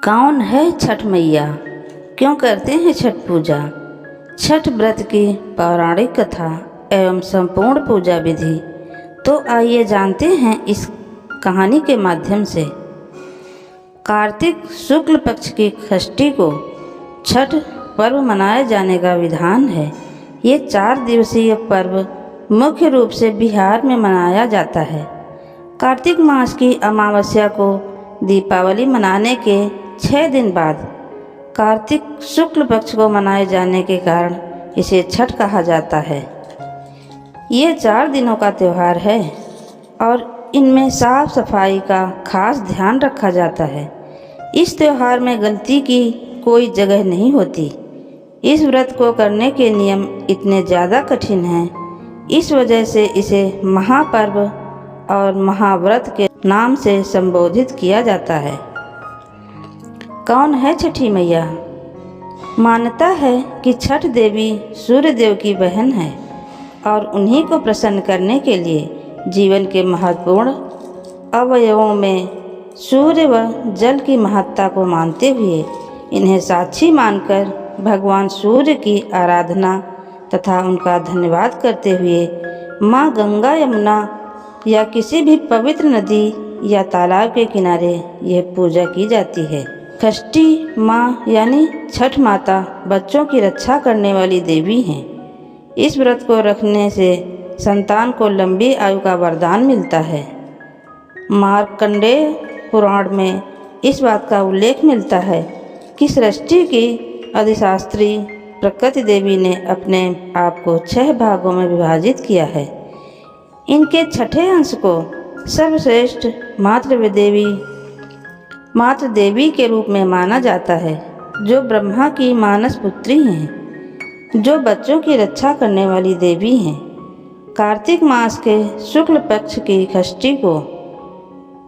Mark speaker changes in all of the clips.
Speaker 1: कौन है छठ मैया? क्यों करते हैं छठ पूजा? छठ व्रत की पौराणिक कथा एवं संपूर्ण पूजा विधि तो आइए जानते हैं इस कहानी के माध्यम से। कार्तिक शुक्ल पक्ष की षष्ठी को छठ पर्व मनाए जाने का विधान है। ये 4 दिवसीय पर्व मुख्य रूप से बिहार में मनाया जाता है। कार्तिक मास की अमावस्या को दीपावली मनाने के 6 दिन बाद कार्तिक शुक्ल पक्ष को मनाए जाने के कारण इसे छठ कहा जाता है। ये 4 दिनों का त्यौहार है और इनमें साफ सफाई का खास ध्यान रखा जाता है। इस त्यौहार में गलती की कोई जगह नहीं होती। इस व्रत को करने के नियम इतने ज़्यादा कठिन हैं, इस वजह से इसे महापर्व और महाव्रत के नाम से संबोधित किया जाता है। कौन है छठी मैया? मान्यता है कि छठ देवी सूर्य देव की बहन है और उन्हीं को प्रसन्न करने के लिए जीवन के महत्वपूर्ण अवयवों में सूर्य व जल की महत्ता को मानते हुए इन्हें साक्षी मानकर भगवान सूर्य की आराधना तथा उनका धन्यवाद करते हुए माँ गंगा, यमुना या किसी भी पवित्र नदी या तालाब के किनारे यह पूजा की जाती है। षष्ठी माँ यानी छठ माता बच्चों की रक्षा करने वाली देवी हैं। इस व्रत को रखने से संतान को लंबी आयु का वरदान मिलता है। मार्कंडेय पुराण में इस बात का उल्लेख मिलता है कि सृष्टि की अधिशास्त्री प्रकृति देवी ने अपने आप को 6 भागों में विभाजित किया है। इनके छठे अंश को सर्वश्रेष्ठ मातृ देवी के रूप में माना जाता है, जो ब्रह्मा की मानस पुत्री हैं, जो बच्चों की रक्षा करने वाली देवी हैं। कार्तिक मास के शुक्ल पक्ष की षष्ठी को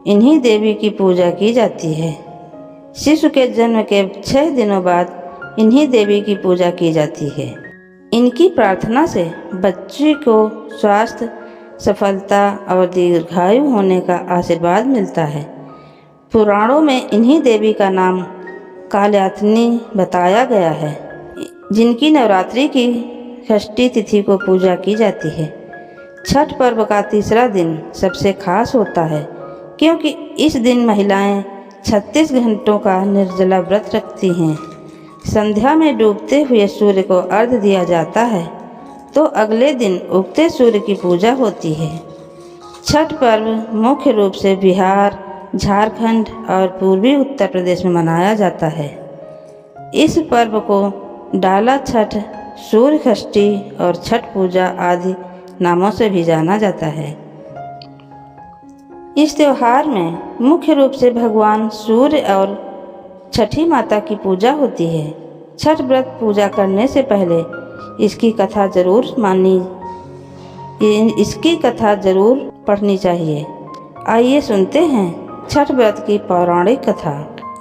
Speaker 1: इन्हीं देवी की पूजा की जाती है। शिशु के जन्म के 6 दिनों बाद इन्हीं देवी की पूजा की जाती है। इनकी प्रार्थना से बच्चे को स्वास्थ्य, सफलता और दीर्घायु होने का आशीर्वाद मिलता है। पुराणों में इन्हीं देवी का नाम काल्यायनी बताया गया है, जिनकी नवरात्रि की षष्ठी तिथि को पूजा की जाती है। छठ पर्व का तीसरा दिन सबसे खास होता है, क्योंकि इस दिन महिलाएं 36 घंटों का निर्जला व्रत रखती हैं। संध्या में डूबते हुए सूर्य को अर्घ्य दिया जाता है, तो अगले दिन उगते सूर्य की पूजा होती है। छठ पर्व मुख्य रूप से बिहार, झारखंड और पूर्वी उत्तर प्रदेश में मनाया जाता है। इस पर्व को डाला छठ, सूर्य षष्ठी और छठ पूजा आदि नामों से भी जाना जाता है। इस त्यौहार में मुख्य रूप से भगवान सूर्य और छठी माता की पूजा होती है। छठ व्रत पूजा करने से पहले इसकी कथा जरूर पढ़नी चाहिए। आइए सुनते हैं छठ व्रत की पौराणिक कथा।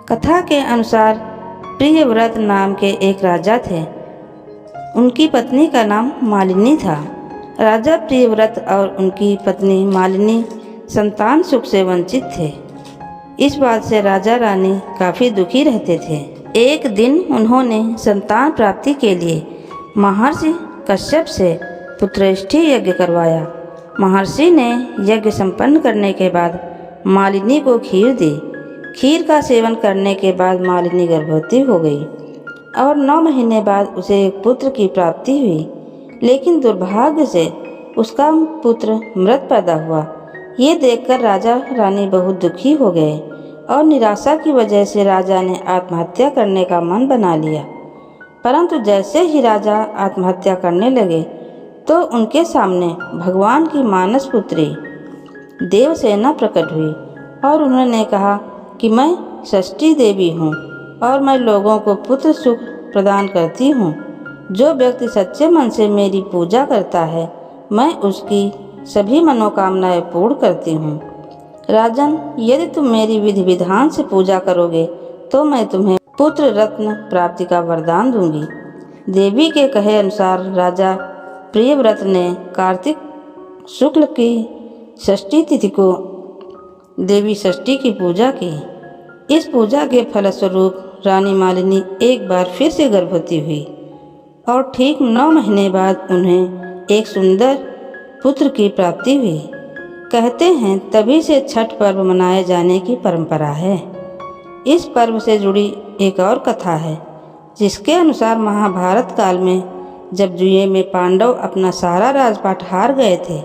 Speaker 1: कथा के अनुसार प्रियव्रत नाम के एक राजा थे। उनकी पत्नी का नाम मालिनी था। राजा प्रियव्रत और उनकी पत्नी मालिनी संतान सुख से वंचित थे। इस बात से राजा रानी काफ़ी दुखी रहते थे। एक दिन उन्होंने संतान प्राप्ति के लिए महर्षि कश्यप से पुत्रेष्ठी यज्ञ करवाया। महर्षि ने यज्ञ संपन्न करने के बाद मालिनी को खीर दी। खीर का सेवन करने के बाद मालिनी गर्भवती हो गई और 9 महीने बाद उसे एक पुत्र की प्राप्ति हुई, लेकिन दुर्भाग्य से उसका पुत्र मृत पैदा हुआ। ये देखकर राजा रानी बहुत दुखी हो गए और निराशा की वजह से राजा ने आत्महत्या करने का मन बना लिया। परंतु जैसे ही राजा आत्महत्या करने लगे तो उनके सामने भगवान की मानस पुत्री देवसेना प्रकट हुई और उन्होंने कहा कि मैं षष्ठी देवी हूँ और मैं लोगों को पुत्र सुख प्रदान करती हूँ। जो व्यक्ति सच्चे मन से मेरी पूजा करता है, मैं उसकी सभी मनोकामनाएं पूर्ण करती हूँ। राजन, यदि तुम मेरी विधि विधान से पूजा करोगे तो मैं तुम्हें पुत्र रत्न प्राप्ति का वरदान दूंगी। देवी के कहे अनुसार राजा प्रियव्रत ने कार्तिक शुक्ल की षष्ठी तिथि को देवी षष्ठी की पूजा की। इस पूजा के फलस्वरूप रानी मालिनी एक बार फिर से गर्भवती हुई और ठीक 9 महीने बाद उन्हें एक सुंदर पुत्र की प्राप्ति हुई। कहते हैं तभी से छठ पर्व मनाए जाने की परंपरा है। इस पर्व से जुड़ी एक और कथा है, जिसके अनुसार महाभारत काल में जब जुए में पांडव अपना सारा राजपाट हार गए थे,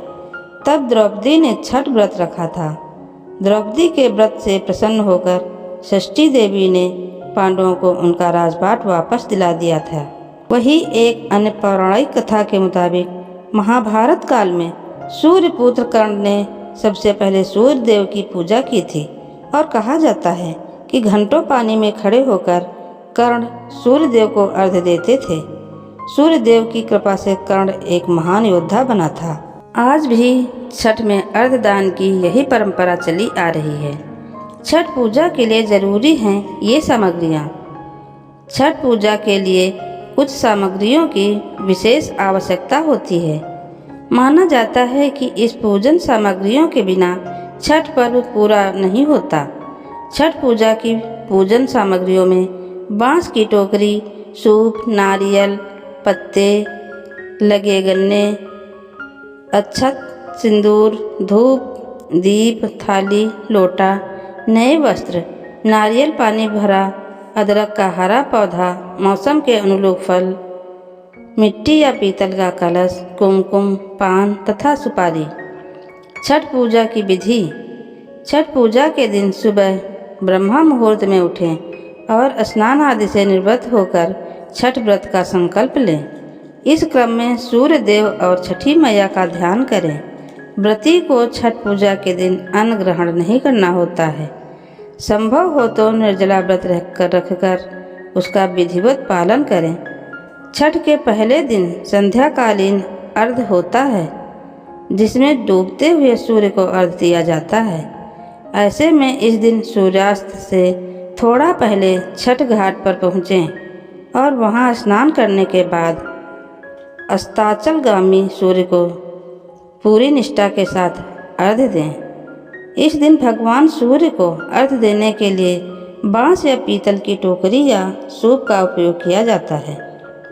Speaker 1: तब द्रौपदी ने छठ व्रत रखा था। द्रौपदी के व्रत से प्रसन्न होकर षष्ठी देवी ने पांडवों को उनका राजपाट वापस दिला दिया था। वही एक अन्य पौराणिक कथा के मुताबिक महाभारत काल में सूर्यपुत्र कर्ण ने सबसे पहले सूर्य देव की पूजा की थी और कहा जाता है कि घंटों पानी में खड़े होकर कर्ण सूर्य देव को अर्घ्य देते थे। सूर्य देव की कृपा से कर्ण एक महान योद्धा बना था। आज भी छठ में अर्घ्य दान की यही परंपरा चली आ रही है। छठ पूजा के लिए ज़रूरी हैं ये सामग्रियाँ। छठ पूजा के लिए कुछ सामग्रियों की विशेष आवश्यकता होती है। माना जाता है कि इस पूजन सामग्रियों के बिना छठ पर्व पूरा नहीं होता। छठ पूजा की पूजन सामग्रियों में बांस की टोकरी, सूप, नारियल, पत्ते, लगे गन्ने, अक्षत, सिंदूर, धूप, दीप, थाली, लोटा, नए वस्त्र, नारियल पानी भरा, अदरक का हरा पौधा, मौसम के अनुरूप फल, मिट्टी या पीतल का कलश, कुमकुम, पान तथा सुपारी। छठ पूजा की विधि। छठ पूजा के दिन सुबह ब्रह्मा मुहूर्त में उठें और स्नान आदि से निवृत्त होकर छठ व्रत का संकल्प लें। इस क्रम में सूर्य देव और छठी मैया का ध्यान करें। व्रती को छठ पूजा के दिन अन्न ग्रहण नहीं करना होता है। संभव हो तो निर्जला व्रत रखकर उसका विधिवत पालन करें। छठ के पहले दिन संध्याकालीन अर्घ्य होता है, जिसमें डूबते हुए सूर्य को अर्घ्य दिया जाता है। ऐसे में इस दिन सूर्यास्त से थोड़ा पहले छठ घाट पर पहुँचें और वहाँ स्नान करने के बाद अस्ताचलगामी सूर्य को पूरी निष्ठा के साथ अर्घ्य दें। इस दिन भगवान सूर्य को अर्घ्य देने के लिए बांस या पीतल की टोकरी या सूप का उपयोग किया जाता है।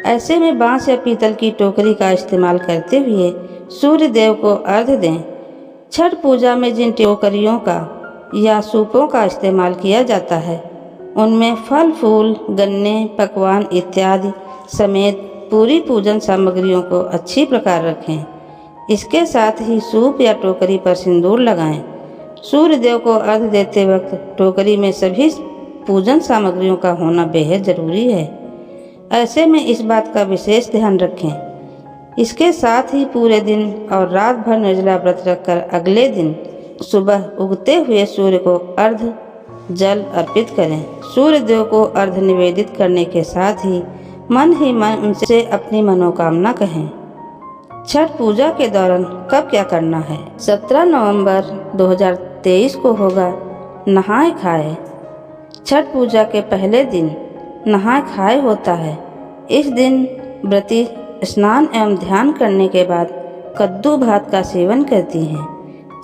Speaker 1: ऐसे में बांस या पीतल की टोकरी का इस्तेमाल करते हुए सूर्य देव को अर्घ्य दें। छठ पूजा में जिन टोकरियों का या सूपों का इस्तेमाल किया जाता है, उनमें फल फूल, गन्ने, पकवान इत्यादि समेत पूरी पूजन सामग्रियों को अच्छी प्रकार रखें। इसके साथ ही सूप या टोकरी पर सिंदूर लगाएं। सूर्य देव को अर्घ्य देते वक्त टोकरी में सभी पूजन सामग्रियों का होना बेहद ज़रूरी है। ऐसे में इस बात का विशेष ध्यान रखें। इसके साथ ही पूरे दिन और रात भर निर्जला व्रत रखकर अगले दिन सुबह उगते हुए सूर्य को अर्घ्य जल अर्पित करें। सूर्य देव को अर्घ्य निवेदित करने के साथ ही मन उनसे अपनी मनोकामना कहें। छठ पूजा के दौरान कब क्या करना है। 17 नवंबर 2023 को होगा नहाए खाए। छठ पूजा के पहले दिन नहाए खाए होता है। इस दिन व्रती स्नान एवं ध्यान करने के बाद कद्दू भात का सेवन करती हैं।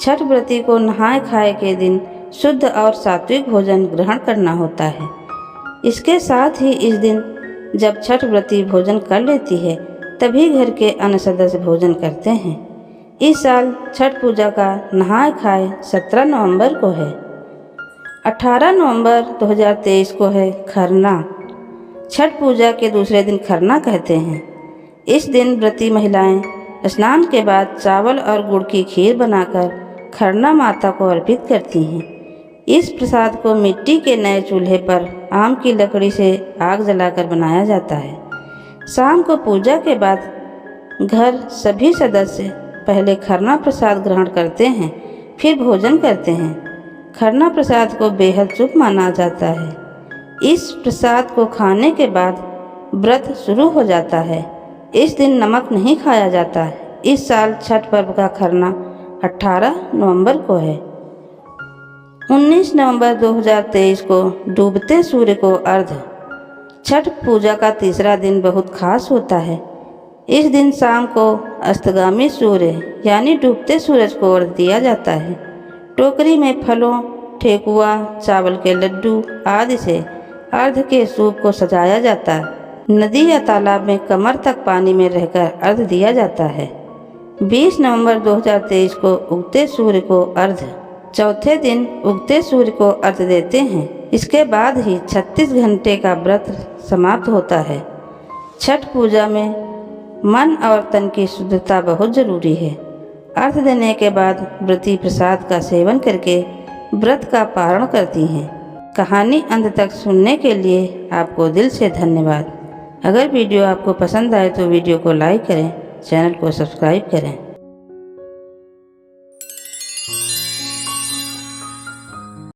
Speaker 1: छठ व्रती को नहाए खाए के दिन शुद्ध और सात्विक भोजन ग्रहण करना होता है। इसके साथ ही इस दिन जब छठ व्रती भोजन कर लेती है, तभी घर के अन्य सदस्य भोजन करते हैं। इस साल छठ पूजा का नहाए खाए 17 नवंबर को है। 18 नवंबर 2023 को है खरना। छठ पूजा के दूसरे दिन खरना कहते हैं। इस दिन व्रती महिलाएं स्नान के बाद चावल और गुड़ की खीर बनाकर खरना माता को अर्पित करती हैं। इस प्रसाद को मिट्टी के नए चूल्हे पर आम की लकड़ी से आग जलाकर बनाया जाता है। शाम को पूजा के बाद घर सभी सदस्य पहले खरना प्रसाद ग्रहण करते हैं, फिर भोजन करते हैं। खरना प्रसाद को बेहद शुभ माना जाता है। इस प्रसाद को खाने के बाद व्रत शुरू हो जाता है। इस दिन नमक नहीं खाया जाता है। इस साल छठ पर्व का खरना 18 नवंबर को है। 19 नवंबर 2023 को डूबते सूर्य को अर्घ्य। छठ पूजा का तीसरा दिन बहुत खास होता है। इस दिन शाम को अस्तगामी सूर्य यानी डूबते सूरज को अर्घ्य दिया जाता है। टोकरी में फलों, ठेकुआ, चावल के लड्डू आदि से अर्घ के सूप को सजाया जाता है। नदी या तालाब में कमर तक पानी में रहकर अर्घ दिया जाता है। 20 नवंबर 2023 को उगते सूर्य को अर्घ, चौथे दिन उगते सूर्य को अर्घ देते हैं। इसके बाद ही 36 घंटे का व्रत समाप्त होता है। छठ पूजा में मन और तन की शुद्धता बहुत जरूरी है। अर्घ देने के बाद व्रती प्रसाद का सेवन करके व्रत का पारण करती हैं। कहानी अंत तक सुनने के लिए आपको दिल से धन्यवाद। अगर वीडियो आपको पसंद आए तो वीडियो को लाइक करें, चैनल को सब्सक्राइब करें।